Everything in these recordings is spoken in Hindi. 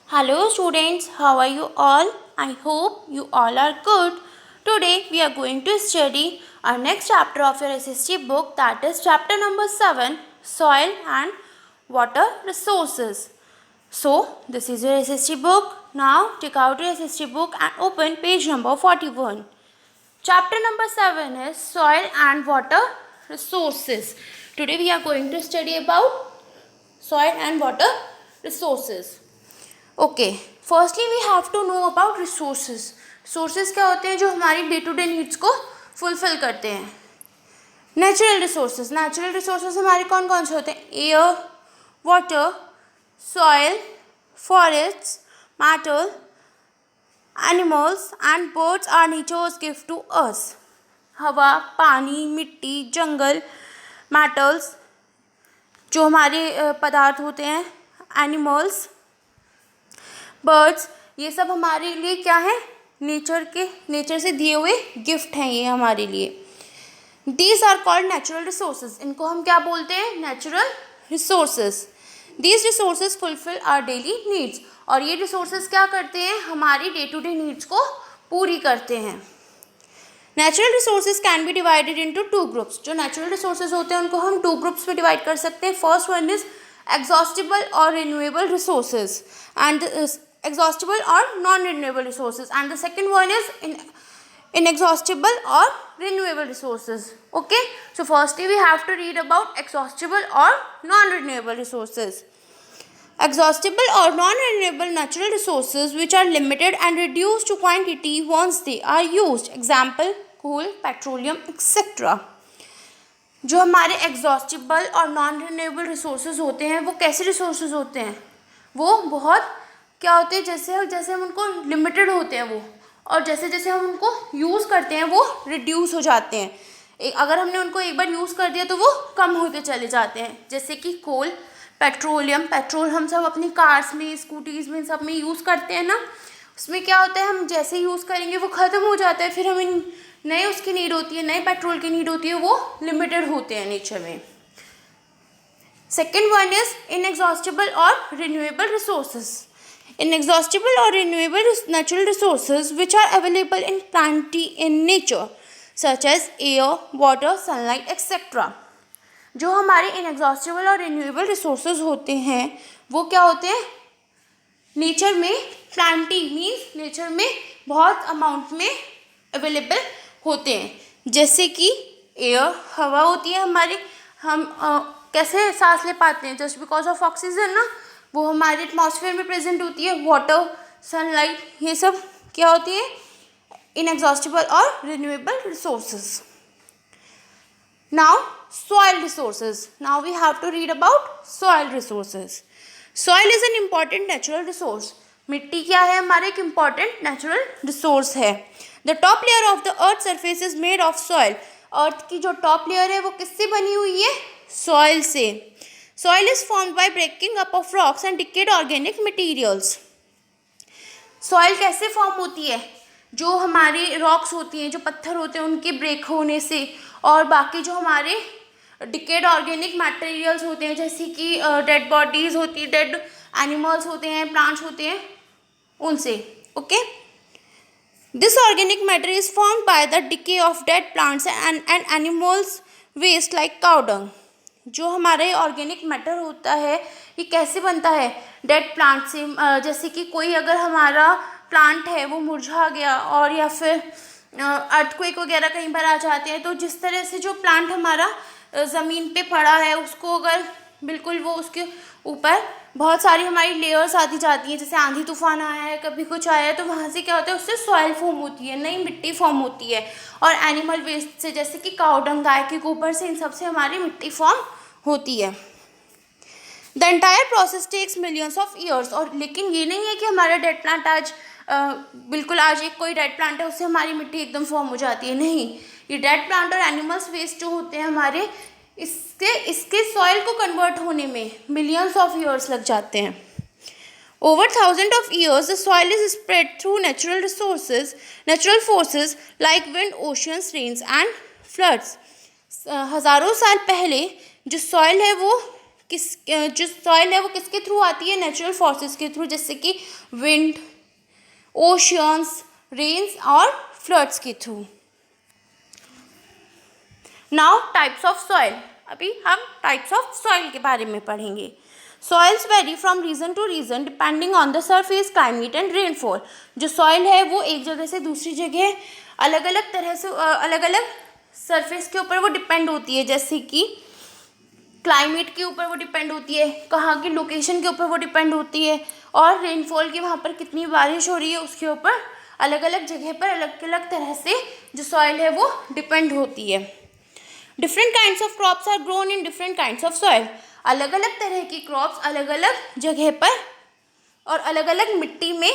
Hello students, how are you all? I hope you all are good. Today we are going to study our next chapter of your SST book, that is chapter number 7, Soil and Water Resources. So this is your SST book. Now take out your SST book and open page number 41. Chapter number 7 is Soil and Water Resources. Today we are going to study about soil and water resources. Okay, firstly we have to know about resources. Resources क्या होते हैं जो हमारी डे टू डे नीड्स को फुलफिल करते हैं. Natural resources. नेचुरल रिसोर्सेज हमारे कौन कौन से होते हैं? Air, water, soil, forest, matter, animals and birds are nature's gift to us. हवा, पानी, मिट्टी, जंगल, मैटर्स जो हमारे पदार्थ होते हैं, एनिमल्स, बर्ड्स, ये सब हमारे लिए क्या है? नेचर से दिए हुए गिफ्ट हैं ये हमारे लिए. These are called natural resources. इनको हम क्या बोलते हैं? Natural resources. These resources fulfil our daily needs. और ये रिसोर्सेज क्या करते हैं? हमारी डे टू डे नीड्स को पूरी करते हैं. Natural resources can be divided into two groups. जो नेचुरल रिसोर्सेज होते हैं उनको हम टू ग्रुप्स में डिवाइड कर सकते हैं. First one is exhaustible or renewable resources and exhaustible or non-renewable resources, and the second one is inexhaustible or renewable resources. Okay, so firstly we have to read about exhaustible or non-renewable resources. Exhaustible or non-renewable natural resources which are limited and reduced to quantity once they are used. Example: coal, petroleum, etc. जो हमारे एग्जॉस्टिबल और नॉन रिन्यूएबल रिसोर्सेज होते हैं वो कैसे रिसोर्सेज होते हैं? वो बहुत क्या होते हैं, जैसे हम उनको लिमिटेड होते हैं वो, और जैसे जैसे हम उनको यूज़ करते हैं वो रिड्यूस हो जाते हैं. अगर हमने उनको एक बार यूज़ कर दिया तो वो कम होते चले जाते हैं. जैसे कि कोल, पेट्रोल हम सब अपनी कार्स में, स्कूटीज़ में, सब में यूज़ करते हैं ना. उसमें क्या होता है, हम जैसे यूज़ करेंगे वो ख़त्म हो जाता है, फिर हमें नए उसकी नीड होती है, नए पेट्रोल की नीड होती है. वो लिमिटेड होते हैं नेचर में. सेकेंड वन इज इनएग्जॉस्टिबल और रिन्यूएबल रिसोर्सेज. इनएग्जॉस्टिबल और renewable natural resources which are available in plenty in nature such as air, water, sunlight, etcetera. जो हमारे इनएग्जॉस्टिबल और रिन्यूएबल रिसोर्सेज होते हैं वो क्या होते हैं? नेचर में प्लेंटी मीन्स नेचर में बहुत अमाउंट में अवेलेबल होते हैं. जैसे कि एयर, हवा होती है हमारी, हम कैसे सांस ले पाते हैं? जस्ट बिकॉज ऑफ ऑक्सीजन ना, वो हमारे एटमॉस्फेयर में प्रेजेंट होती है. वाटर, सनलाइट, ये सब क्या होती है? इनएग्जॉस्टिबल और renewable resources. Now soil resources. Now we have to read about soil resources. Soil is an important natural resource. मिट्टी क्या है? हमारे एक important natural resource है. The top layer of the earth surface is made of soil. अर्थ की जो टॉप लेयर है वो किससे बनी हुई है? सॉइल से. Soil is formed by breaking up of rocks and decayed organic materials. Soil कैसे फॉर्म होती है? जो हमारी रॉक्स होती हैं, जो पत्थर होते हैं, उनके ब्रेक होने से, और बाकी जो हमारे डिकेड ऑर्गेनिक मटेरियल्स होते हैं, जैसे कि डेड बॉडीज होती है, डेड एनिमल्स होते हैं, प्लांट्स होते हैं, उनसे. Okay, this organic matter is formed by the decay of dead plants and animals waste like cow dung. जो हमारे ऑर्गेनिक मैटर होता है ये कैसे बनता है? डेड प्लांट से. जैसे कि कोई अगर हमारा प्लांट है वो मुरझा गया, और या फिर अर्थक्वेक वगैरह कहीं पर आ जाते हैं, तो जिस तरह से जो प्लांट हमारा ज़मीन पे पड़ा है उसको अगर बिल्कुल वो उसके ऊपर बहुत सारी हमारी लेयर्स आती जाती हैं, जैसे आंधी तूफान आया है, कभी कुछ आया है, तो वहाँ से क्या होता है? उससे सॉइल फॉर्म होती है, नई मिट्टी फॉर्म होती है. और एनिमल वेस्ट से, जैसे कि काउ डंग, गाय के गोबर से, इन सब से हमारी मिट्टी फॉर्म होती है. The entire process takes millions of years. और लेकिन ये नहीं है कि हमारा डेड प्लांट आज बिल्कुल आज एक कोई डेड प्लांट है उससे हमारी मिट्टी एकदम फॉर्म हो जाती है. नहीं, ये डेड प्लांट और एनिमल्स वेस्ट जो होते हैं हमारे, इसके सॉइल को कन्वर्ट होने में मिलियंस ऑफ ईयर्स लग जाते हैं. Over thousand of years the soil is spread through natural forces like wind, oceans, rains and floods. हज़ारों साल पहले जो सॉइल है वो जो सॉइल है वो किसके थ्रू आती है, नेचुरल फोर्सेस के थ्रू, जैसे कि विंड, ओशियंस, रेन्स और फ्लड्स के थ्रू। नाउ टाइप्स ऑफ सॉइल, अभी हम टाइप्स ऑफ सॉइल के बारे में पढ़ेंगे। Soils vary from region to region depending on the surface, climate and rainfall. जो सॉइल है वो एक जगह से दूसरी जगह अलग अलग तरह से अलग अलग सरफेस के ऊपर वो डिपेंड होती है, जैसे कि क्लाइमेट के ऊपर वो डिपेंड होती है, कहाँ की लोकेशन के ऊपर वो डिपेंड होती है, और रेनफॉल की वहाँ पर कितनी बारिश हो रही है उसके ऊपर अलग अलग जगह पर अलग अलग तरह से जो सॉइल है वो डिपेंड होती है। Different kinds of crops are grown in different kinds of soil. अलग अलग तरह की क्रॉप्स अलग अलग जगह पर और अलग अलग मिट्टी में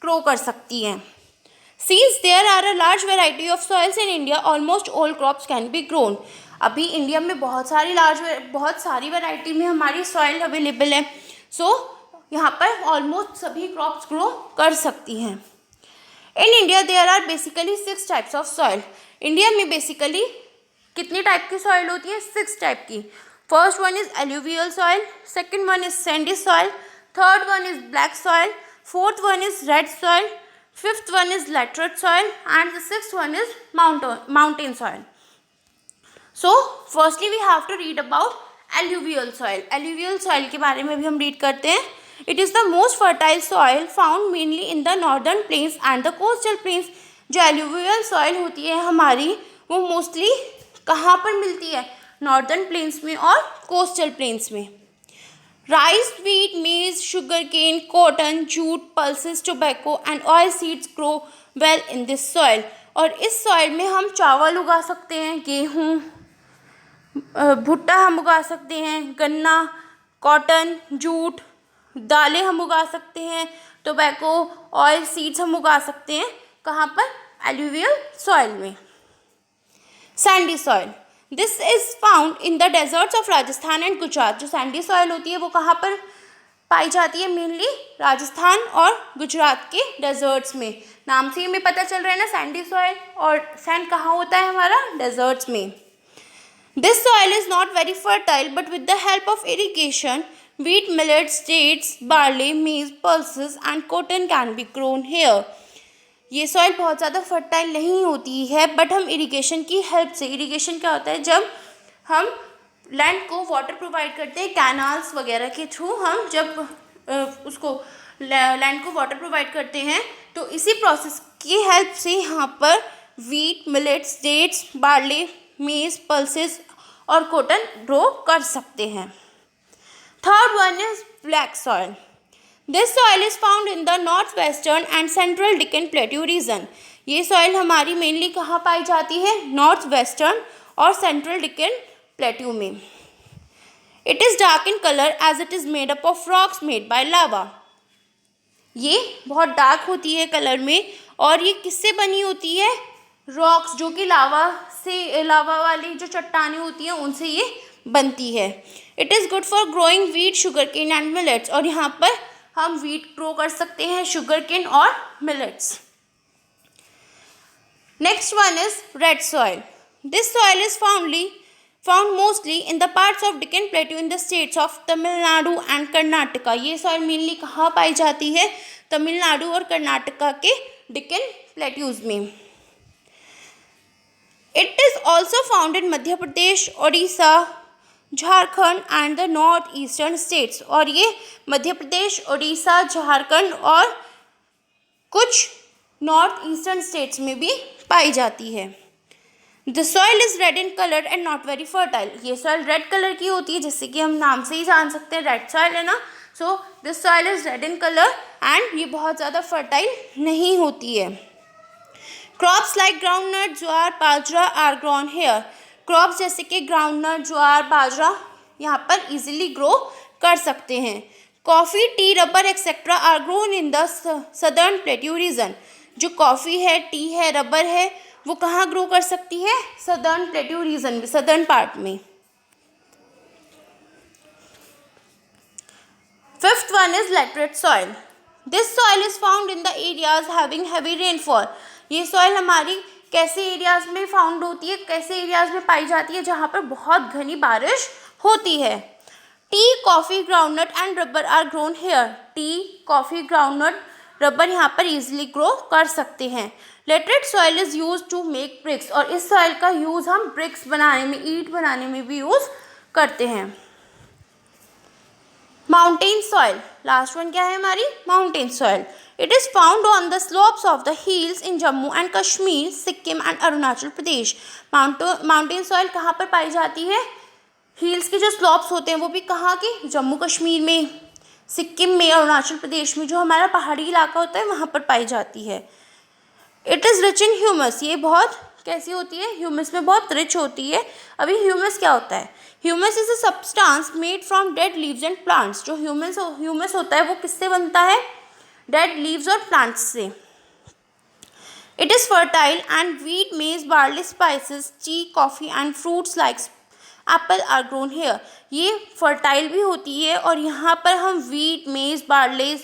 ग्रो कर सकती हैं। Since there are a large variety of soils in India, almost all crops can be grown. अभी इंडिया में बहुत सारी वैरायटी में हमारी सॉइल अवेलेबल है, सो यहाँ पर ऑलमोस्ट सभी क्रॉप्स ग्रो कर सकती हैं। In India there are basically 6 types of soil. India में बेसिकली कितनी टाइप की सॉइल होती है, 6 टाइप की। First one is alluvial soil, second one is sandy soil, third one is black soil, fourth one is red soil, fifth one is laterite soil and the sixth one is mountain soil. So firstly we have to read about alluvial soil. Alluvial soil के बारे में भी हम read करते हैं. It is the most fertile soil found mainly in the northern plains and the coastal plains. जो alluvial soil होती है हमारी वो mostly कहाँ पर मिलती है, नॉर्दर्न प्लेन्स में और कोस्टल प्लेन्स में। Rice, wheat, maize, sugarcane, cotton, jute, pulses, tobacco and oil seeds grow well in this soil. और इस सॉइल में हम चावल उगा सकते हैं, गेहूँ, भुट्टा हम उगा सकते हैं, गन्ना, कॉटन, जूट, दालें हम उगा सकते हैं, टोबैको, ऑयल सीड्स हम उगा सकते हैं। कहाँ पर, एल्यूवियल सॉइल में। Sandy soil, this is found in the desserts of Rajasthan and Gujarat. जो सैंडी सॉइल होती है वो कहाँ पर पाई जाती है, मेनली राजस्थान और गुजरात के डेजर्ट्स में। नाम से ही हमें पता चल रहा है ना, सैंडी सॉइल, और सैंड कहाँ होता है हमारा, डेजर्ट्स में। This soil is not very fertile but with the help of irrigation wheat, millets, dates, barley, maize, pulses and cotton can be grown here. ये सॉइल बहुत ज़्यादा फर्टाइल नहीं होती है, बट हम इरिगेशन की हेल्प से, इरिगेशन क्या होता है, जब हम लैंड को वाटर प्रोवाइड करते हैं कैनाल्स वगैरह के थ्रू, हम जब उसको लैंड को वाटर प्रोवाइड करते हैं तो इसी प्रोसेस की हेल्प से यहाँ पर wheat, millets, dates, barley, maize, pulses और कॉटन ग्रो कर सकते हैं। Third one is black soil. This soil is found in the north western and central Deccan plateau region. ये सॉइल हमारी मेनली कहाँ पाई जाती है, नॉर्थ वेस्टर्न और सेंट्रल डिकन प्लेट्यू में। It is dark in colour as it is made up of rocks made by lava. ये बहुत डार्क होती है कलर में, और ये किससे बनी होती है, रॉक्स, जो कि लावा वाली जो चट्टानें होती हैं उनसे ये बनती है। It is good for growing wheat, sugar cane and millets. और यहाँ पर हम वीट ग्रो कर सकते हैं, शुगर केन और millets. Next one is red soil. This soil is found mostly in the parts of deacon plateau in the states of Tamil Nadu and Karnataka. ये सॉइल मेनली कहाँ पाई जाती है, तमिलनाडु और कर्नाटका के डिकन प्लेट्यूज में। It is also found in Madhya Pradesh, Odisha, Jharkhand and the north eastern states. और ये मध्य प्रदेश, उड़ीसा, झारखंड और कुछ नॉर्थ ईस्टर्न स्टेट्स में भी पाई जाती है। The soil is red in colour and not very fertile. ये सॉइल रेड कलर की होती है, जैसे कि हम नाम से ही जान सकते हैं, रेड सॉइल है ना। So this soil is red in colour and ये बहुत ज़्यादा फर्टाइल नहीं होती है। Crops like groundnut, jowar, bajra are grown here. Crops जैसे कि ग्राउंडनट, ज्वार, बाजरा यहाँ पर इजीली ग्रो कर सकते हैं। Coffee, tea, rubber etcetera are grown in the southern plateau region. जो कॉफ़ी है, टी है, रबर है, वो कहाँ ग्रो कर सकती है, सदर्न प्लेट्यू रीजन में, सदर्न पार्ट में। Fifth one is laterite soil. This soil is found in the areas having heavy rainfall. ये सॉइल हमारी कैसे एरियाज़ में फाउंड होती है, कैसे एरियाज़ में पाई जाती है, जहाँ पर बहुत घनी बारिश होती है। Tea, coffee, groundnut and rubber are grown here. Tea, coffee, groundnut, rubber यहाँ पर इजीली ग्रो कर सकते हैं। Laterite soil is use to make bricks, और इस सॉइल का यूज़ हम ब्रिक्स बनाने में, ईंट बनाने में भी यूज़ करते हैं। माउंटेन सॉइल, लास्ट वन क्या है हमारी, mountain soil. It is found on the slopes of the hills in Jammu and Kashmir, Sikkim and Arunachal Pradesh. Mountain soil कहाँ पर पाई जाती है, हिल्स के जो स्लोप्स होते हैं वो भी कहाँ के, जम्मू कश्मीर में, सिक्किम में, अरुणाचल प्रदेश में, जो हमारा पहाड़ी इलाका होता है वहाँ पर पाई जाती है। It is rich in humus, ये बहुत कैसी होती है, ह्यूमस में बहुत रिच होती है। अभी ह्यूमस क्या होता है, humus is a substance made from dead leaves and plants. जो ह्यूमस होता है वो किससे बनता है, डेड लीव्स और प्लांट्स से। It is fertile and wheat, maize, barley, spices, tea, coffee and fruits like apple are grown here. ये फर्टाइल भी होती है और यहाँ पर हम व्हीट, मेज, बार्ले,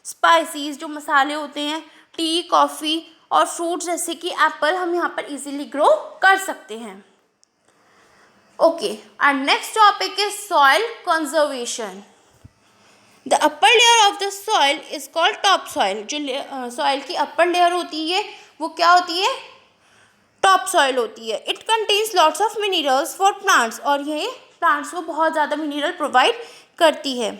स्पाइसेस जो मसाले होते हैं, टी, कॉफ़ी और फ्रूट्स जैसे कि एप्पल हम यहाँ पर इजीली ग्रो कर सकते हैं। ओके, और next topic is soil conservation. The upper layer of the soil is called top soil. जो सॉइल की अपर लेयर होती है वो क्या होती है, टॉप सॉइल होती है। It contains lots of minerals for plants, और ये प्लांट्स को बहुत ज़्यादा मिनरल प्रोवाइड करती है।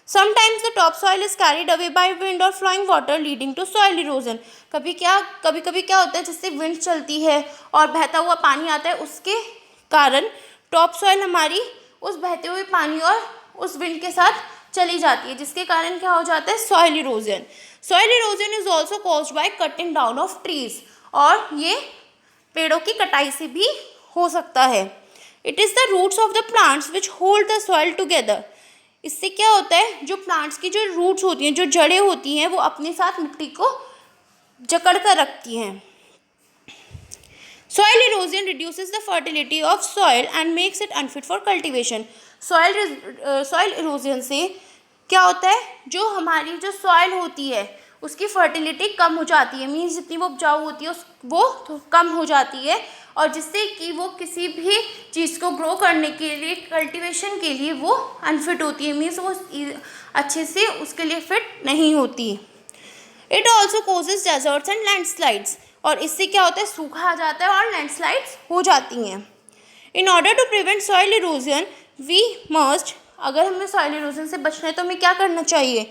Sometimes the top soil is carried away by wind और flowing water leading to soil erosion. कभी कभी क्या होता है, जिससे विंड चलती है और बहता हुआ पानी आता है, उसके कारण टॉप सॉइल हमारी उस बहते हुए पानी और उस विंड के साथ चली जाती है, जिसके कारण क्या हो जाता है, soil erosion. Soil erosion is also caused by cutting down of trees, और ये पेड़ों की कटाई से भी हो सकता है। It is the roots of the plants which hold the soil together. इससे क्या होता है, जो प्लांट्स की जो रूट्स होती हैं, जो जड़ें होती हैं, वो अपने साथ मिट्टी को जकड़ कर रखती हैं। Soil erosion reduces the fertility of soil and makes it unfit for cultivation. Soil erosion से क्या होता है, जो हमारी जो सॉइल होती है उसकी फर्टिलिटी कम हो जाती है, मीन्स जितनी वो उपजाऊ होती है वो तो कम हो जाती है, और जिससे कि वो किसी भी चीज़ को ग्रो करने के लिए, कल्टीवेशन के लिए वो अनफिट होती है, मीन्स वो अच्छे से उसके लिए फिट नहीं होती। It also causes deserts and landslides, और इससे क्या होता है, सूखा आ जाता है और लैंडस्लाइड्स हो जाती हैं। In order to prevent soil erosion we must, अगर हमें सॉइल इरोजन से बचना है तो हमें क्या करना चाहिए,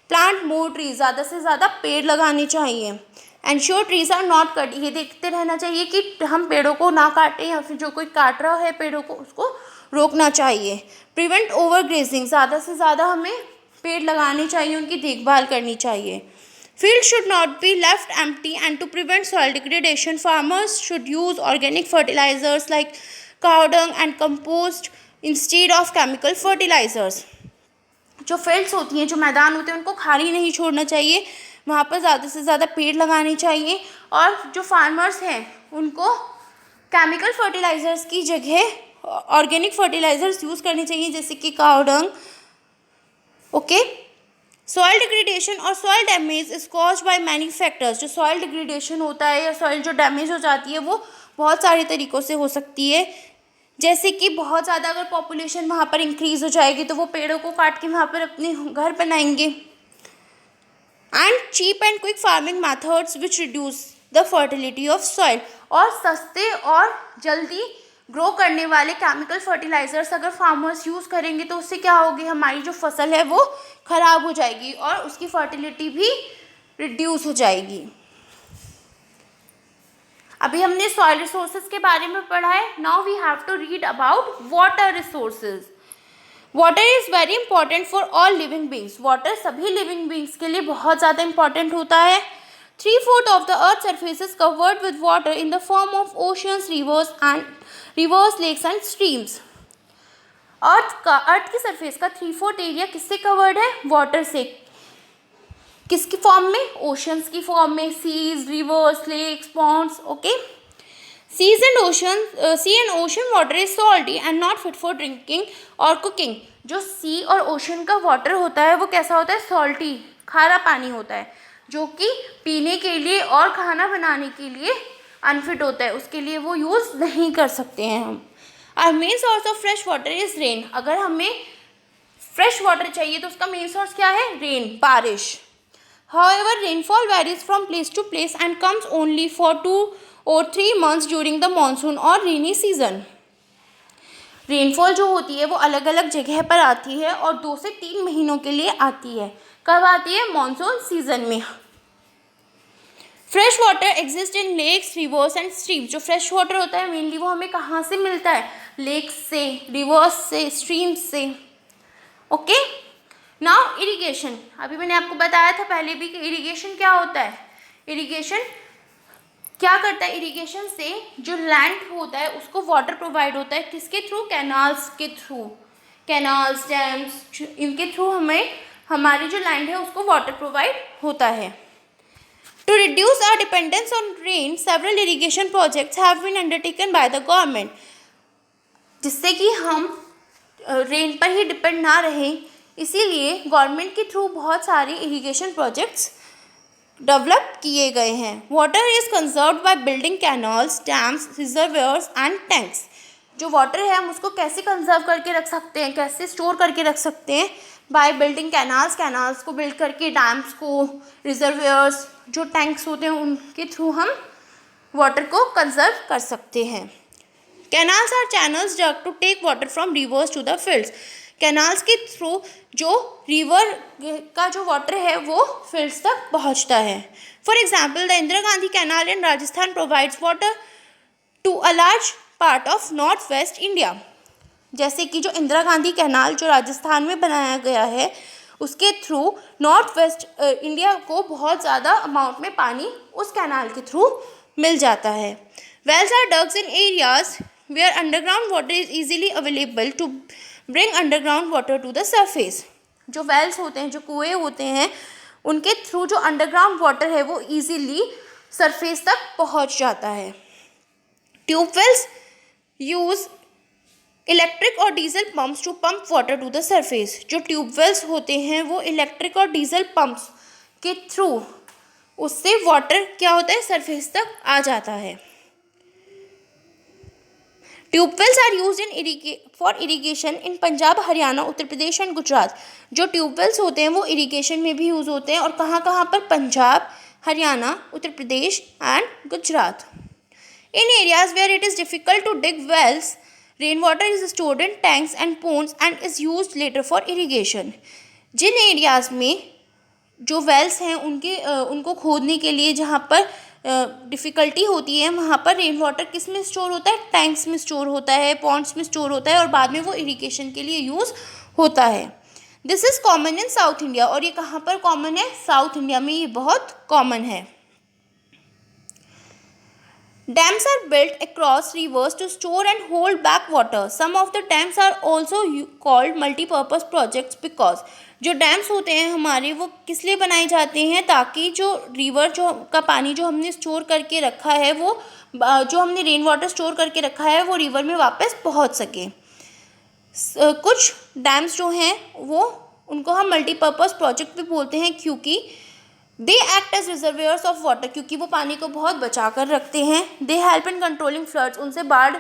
प्लांट मोर ट्रीज, ज़्यादा से ज़्यादा पेड़ लगाने चाहिए। Ensure trees are not cut, ये देखते रहना चाहिए कि हम पेड़ों को ना काटें, या फिर जो कोई काट रहा है पेड़ों को उसको रोकना चाहिए। प्रिवेंट ओवर ग्रेजिंग, ज़्यादा से ज़्यादा हमें पेड़ लगाने चाहिए, उनकी देखभाल करनी चाहिए। Fields should not be left empty, and to prevent soil degradation, farmers should use organic fertilizers like cow dung and compost instead of chemical fertilizers. जो फील्ड्स होती हैं, जो मैदान होते हैं, उनको खाली नहीं छोड़ना चाहिए, वहाँ पर ज़्यादा से ज़्यादा पेड़ लगाने चाहिए, और जो फार्मर्स हैं उनको केमिकल फर्टिलाइज़र्स की जगह ऑर्गेनिक फर्टिलाइज़र्स यूज़ करनी चाहिए, जैसे कि cow dung. Okay, soil degradation और soil damage is caused by many factors. जो सॉइल डिग्रेडेशन होता है या सॉइल जो डैमेज हो जाती है वो बहुत सारे तरीक़ों से हो सकती है, जैसे कि बहुत ज़्यादा अगर पॉपुलेशन वहाँ पर इंक्रीज़ हो जाएगी तो वो पेड़ों को काट के वहाँ पर अपने घर बनाएंगे। And cheap and quick farming methods which reduce the fertility of soil, और सस्ते और जल्दी ग्रो करने वाले केमिकल फर्टिलाइज़र्स अगर फार्मर्स यूज़ करेंगे तो उससे क्या होगी, हमारी जो फसल है वो ख़राब हो जाएगी और उसकी फर्टिलिटी भी रिड्यूस हो जाएगी। अभी हमने सॉइल रिसोर्सेज के बारे में पढ़ा है। Now we have to read about water resources. Water is very important for all living beings. Water सभी लिविंग बींग्स के लिए बहुत ज़्यादा इंपॉर्टेंट होता है। 3/4 of the earth's surface is covered with water in the form of oceans, rivers, lakes and streams. अर्थ की सरफेस का 3/4 एरिया किससे कवर्ड है, वाटर से। किसकी फॉर्म में, ओशंस की फॉर्म में, seas, rivers, lakes, ponds. Okay, sea and ocean water is salty and not fit for drinking और कुकिंग। जो सी और ओशन का वाटर होता है वो कैसा होता है, सॉल्टी, खारा पानी होता है, जो कि पीने के लिए और खाना बनाने के लिए अनफिट होता है, उसके लिए वो यूज़ नहीं कर सकते हैं हम। Our main source of fresh water is rain. अगर हमें फ्रेश वाटर चाहिए तो उसका मेन सोर्स क्या है? रेन, बारिश। However, rainfall varies from place to place and comes only for 2 or 3 months during the monsoon or rainy season. Rainfall जो होती है वो अलग अलग जगह पर आती है और 2 से 3 महीनों के लिए आती है। कब आती है? मॉनसून सीजन में। Fresh water exist in lakes, rivers and streams. जो फ्रेश वाटर होता है मेनली वो हमें कहाँ से मिलता है? लेक्स से, रिवर्स से, स्ट्रीम्स से। Okay, now irrigation. अभी मैंने आपको बताया था पहले भी कि इरिगेशन क्या होता है। इरिगेशन क्या करता है? इरिगेशन से जो लैंड होता है उसको वाटर प्रोवाइड होता है। किसके थ्रू? कैनाल्स के थ्रू। कैनाल्स, डैम्स, इनके थ्रू हमें हमारी जो लैंड है उसको वाटर प्रोवाइड होता है। To reduce our dependence on rain, several irrigation projects have been undertaken by the government. जिससे कि हम रेन पर ही डिपेंड ना रहें, इसीलिए गवर्नमेंट के थ्रू बहुत सारे इरिगेशन प्रोजेक्ट्स डेवलप किए गए हैं। Water is conserved by building canals, dams, reservoirs and tanks. जो वाटर है हम उसको कैसे कंजर्व करके रख सकते हैं, कैसे स्टोर करके रख सकते हैं? बाय बिल्डिंग कैनाल्स, कैनाल्स को बिल्ड करके, डैम्स को, रिजर्वायर्स, जो टैंक्स होते हैं उनके थ्रू हम वाटर को कंजर्व कर सकते हैं। Canals are channels dug to take water from rivers to the fields. Canals के थ्रू जो रिवर का जो वाटर है वो फील्ड्स तक पहुंचता है। For example, the Indira Gandhi canal in Rajasthan provides water to a large part of north west India. जैसे कि जो इंदिरा गांधी कैनाल जो राजस्थान में बनाया गया है उसके थ्रू नॉर्थ वेस्ट इंडिया को बहुत ज़्यादा अमाउंट में पानी उस कैनाल के थ्रू मिल जाता है। Wells are dugs in areas where underground water is easily available to bring underground water to the surface. जो वेल्स होते हैं, जो कुएँ होते हैं, उनके थ्रू जो अंडरग्राउंड वाटर है वो ईजिली सरफेस तक पहुंच जाता है। ट्यूबवेल्स यूज़ इलेक्ट्रिक और diesel pumps to pump water to the surface. जो ट्यूबवेल्स होते हैं वो इलेक्ट्रिक और डीजल पंप्स के थ्रू उससे वाटर क्या होता है? सरफेस तक आ जाता है। Tubewells are use for irrigation in Punjab, Haryana, Uttar Pradesh and Gujarat. जो ट्यूबवेल्स होते हैं वो इरीगेशन में भी यूज़ होते हैं और कहाँ कहाँ पर? Punjab, Haryana, Uttar Pradesh and Gujarat. In areas where it is difficult to dig wells, rain water is stored in tanks and ponds and is use later for irrigation. जिन एरियाज़ में जो वेल्स हैं उनको खोदने के लिए जहाँ पर डिफ़िकल्टी होती है वहाँ पर रेन वाटर किस में स्टोर होता है? टैंक्स में स्टोर होता है, पॉन्ड्स में स्टोर होता है और बाद में वो इरिगेशन के लिए यूज़ होता है। This is common in south India. और ये कहाँ पर कॉमन है? साउथ इंडिया में ये बहुत कॉमन है। Dams are built across rivers to store and hold back water. Some of the dams are also called multi-purpose projects because जो डैम्स होते हैं हमारे वो किस लिए बनाए जाते हैं? ताकि जो रिवर जो का पानी जो हमने स्टोर करके रखा है वो जो हमने रेन वाटर स्टोर करके रखा है वो रिवर में वापस पहुंच सके। कुछ डैम्स जो हैं वो उनको हम मल्टीपर्पज़ प्रोजेक्ट भी बोलते हैं क्योंकि they act as reservoirs of water, क्योंकि वो पानी को बहुत बचा कर रखते हैं। They help in controlling floods, उनसे बाढ़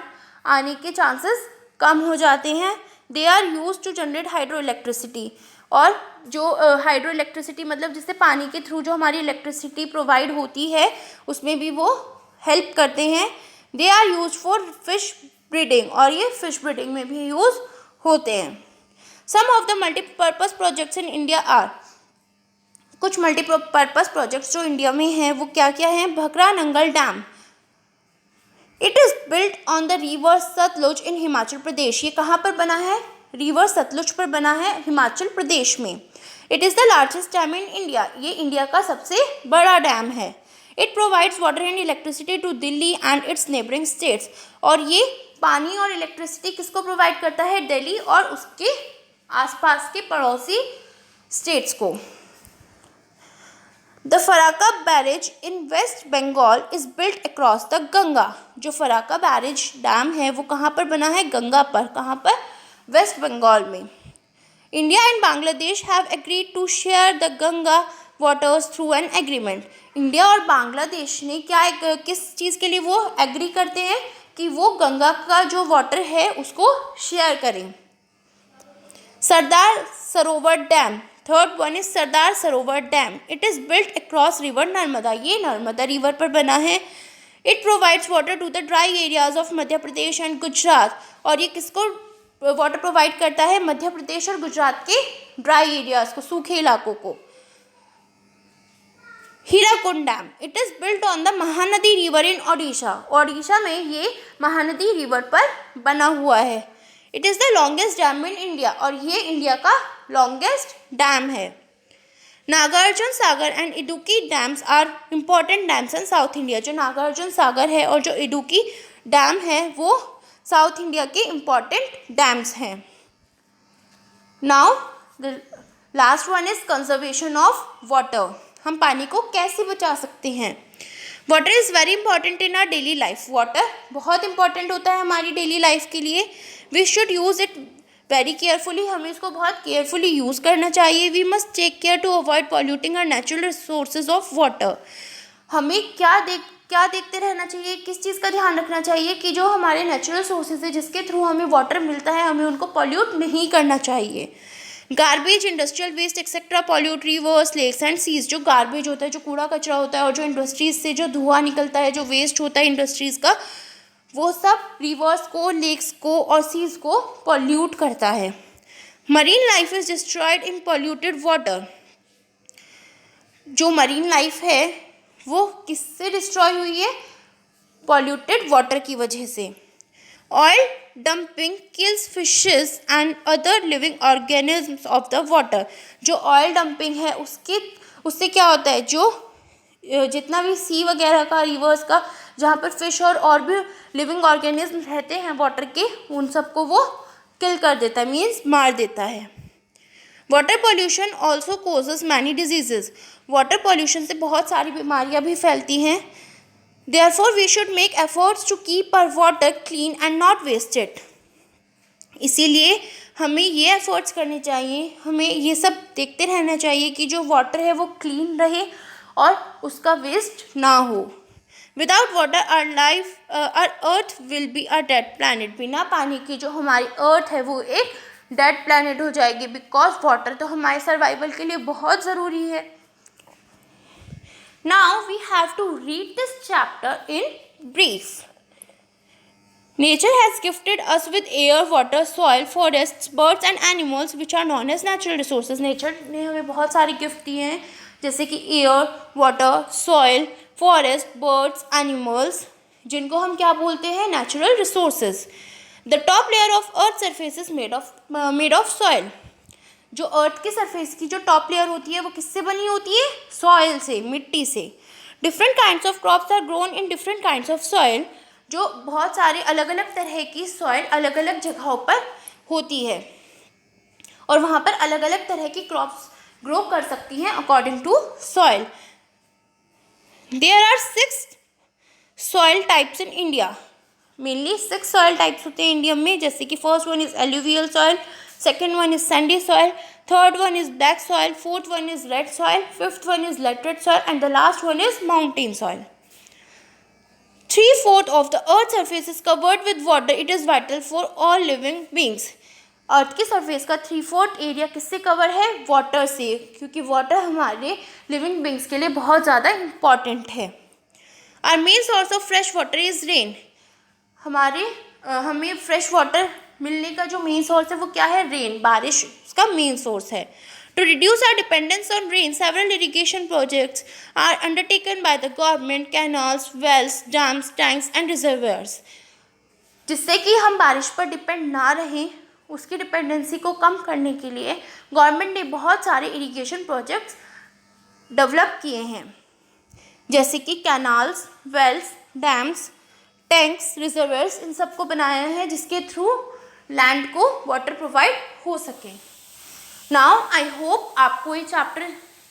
आने के चांसेस कम हो जाते हैं। They are use to generate hydro electricity, और जो हाइड्रो इलेक्ट्रिसिटी मतलब जिससे पानी के थ्रू जो हमारी इलेक्ट्रिसिटी प्रोवाइड होती है उसमें भी वो हेल्प करते हैं। They are use for fish breeding, और ये फिश ब्रीडिंग में भी यूज़ होते हैं। Some of the multipurpose projects in India are, कुछ मल्टीपर्पज़ प्रोजेक्ट्स जो इंडिया में हैं वो क्या क्या हैं? Bhakra Nangal dam, it is built on the river Sutlej in Himachal Pradesh. ये कहाँ पर बना है? रिवर सतलुज पर बना है हिमाचल प्रदेश में। It is the largest dam in India, ये इंडिया का सबसे बड़ा डैम है। It provides water and electricity to Delhi and its neighbouring states, और ये पानी और इलेक्ट्रिसिटी किसको प्रोवाइड करता है? दिल्ली और उसके आसपास के पड़ोसी स्टेट्स को। The Farakka barrage in West Bengal is built across the Ganga. जो फराक्का बैरेज डैम है वो कहाँ पर बना है? गंगा पर। कहाँ पर? वेस्ट बंगाल में। India and Bangladesh have agreed to share the Ganga waters through an agreement. India और बांग्लादेश ने किस चीज़ के लिए वो एग्री करते हैं कि वो गंगा का जो वाटर है उसको शेयर करें। Sardar Sarovar dam, third one is Sardar Sarovar dam. It is built across river Narmada. ये नर्मदा रिवर पर बना है. It provides water to the dry areas of Madhya Pradesh and Gujarat. और ये किसको वाटर प्रोवाइड करता है? मध्य प्रदेश और गुजरात के ड्राई एरियाज को, सूखे इलाकों को. Hirakud dam, it is built on the Mahanadi river in Odisha. Odisha में ये महानदी रिवर पर बना हुआ है. It is the longest dam in India. और ये इंडिया का लॉन्गेस्ट डैम है. Nagarjuna Sagar and Idukki dams are important dams in south India. जो नागार्जुन सागर है और जो इडुक्की डैम है वो साउथ इंडिया के इम्पॉर्टेंट डैम्स हैं. Now the last one is conservation of water. हम पानी को कैसे बचा सकते हैं? Water is very important in our daily life. Water बहुत इंपॉर्टेंट होता है हमारी डेली लाइफ के लिए. We should use it very carefully. हमें इसको बहुत केयरफुली यूज़ करना चाहिए. We must take care to avoid polluting our natural resources of water. हमें क्या देखते रहना चाहिए, किस चीज़ का ध्यान रखना चाहिए कि जो हमारे नेचुरल सोर्सेज है जिसके थ्रू हमें वाटर मिलता है, हमें उनको पॉल्यूट नहीं करना चाहिए. Garbage, industrial waste etcetera pollute rivers, lakes and seas. जो गार्बेज होता है, जो कूड़ा कचरा होता है और जो इंडस्ट्रीज से जो धुआं निकलता है, जो वेस्ट होता है इंडस्ट्रीज़ का, वो सब रिवर्स को, लेक्स को और सीज को पॉल्यूट करता है. Marine life is destroyed in polluted water. जो मरीन लाइफ है वो किससे डिस्ट्रॉय हुई है? पॉल्यूटेड वाटर की वजह से. Oil dumping kills fishes and other living organisms of the water. जो ऑयल डंपिंग है उससे क्या होता है? जो जितना भी सी वगैरह का, रिवर्स का, जहाँ पर फिश और भी लिविंग ऑर्गेनिज्म रहते हैं वाटर के, उन सबको वो किल कर देता है, मीन्स मार देता है. Water pollution also causes many diseases. Water pollution से बहुत सारी बीमारियाँ भी फैलती हैं. Therefore, we should make efforts to keep our water clean and not waste it. इसीलिए हमें ये एफर्ट्स करने चाहिए, हमें ये सब देखते रहना चाहिए कि जो वाटर है वो क्लीन रहे और उसका वेस्ट ना हो. Without water our earth will be a dead planet. बिना पानी की जो हमारी अर्थ है वो एक डेड प्लैनेट हो जाएगी. बिकॉज वाटर तो हमारे सर्वाइवल के लिए बहुत ज़रूरी है. Now we have to read this chapter in brief. Nature has gifted us with air, water, soil, forests, birds and animals which are known as natural resources. Nature ने हमें बहुत सारे गिफ्ट दिए हैं जैसे कि air, water, soil, forest, birds, animals, जिनको हम क्या बोलते हैं? Natural resources. The top layer of earth surface is made of soil. जो अर्थ की सरफेस की जो टॉप लेयर होती है वो किससे बनी होती है? सॉइल से, मिट्टी से. Different kinds of crops are grown in different kinds of soil. जो बहुत सारे अलग अलग तरह की सॉइल अलग अलग जगहों पर होती है और वहाँ पर अलग अलग तरह की क्रॉप्स ग्रो कर सकती हैं according to soil. There are 6 soil types in India. Mainly 6 soil types होते हैं इंडिया में. जैसे कि first one is alluvial soil, second one is sandy soil, third one is black soil, fourth one is red soil, fifth one is laterite soil and the last one is mountain soil. 3/4 of the earth's surface is covered with water. It is vital for all living beings. अर्थ की सरफेस का 3/4 एरिया किससे कवर है? वाटर से, क्योंकि वाटर हमारे लिविंग बींग्स के लिए बहुत ज़्यादा इम्पॉर्टेंट है. Our main source of fresh water is rain. हमें फ्रेश वाटर मिलने का जो मेन सोर्स है वो क्या है? रेन, बारिश उसका मेन सोर्स है. To reduce our dependence on rain several irrigation projects are undertaken by the government. Canals, wells, dams, tanks and reservoirs. जिससे कि हम बारिश पर डिपेंड ना रहें, उसकी डिपेंडेंसी को कम करने के लिए गवर्नमेंट ने बहुत सारे इरीगेशन प्रोजेक्ट्स डेवलप किए हैं. जैसे कि canals, wells, dams, tanks, reservoirs, इन सबको बनाया है जिसके थ्रू लैंड को वाटर प्रोवाइड हो सके. नाउ आई होप आपको ये चैप्टर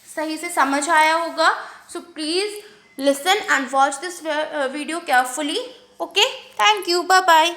सही से समझ आया होगा. So please listen and watch this video carefully. Okay, thank you, bye bye.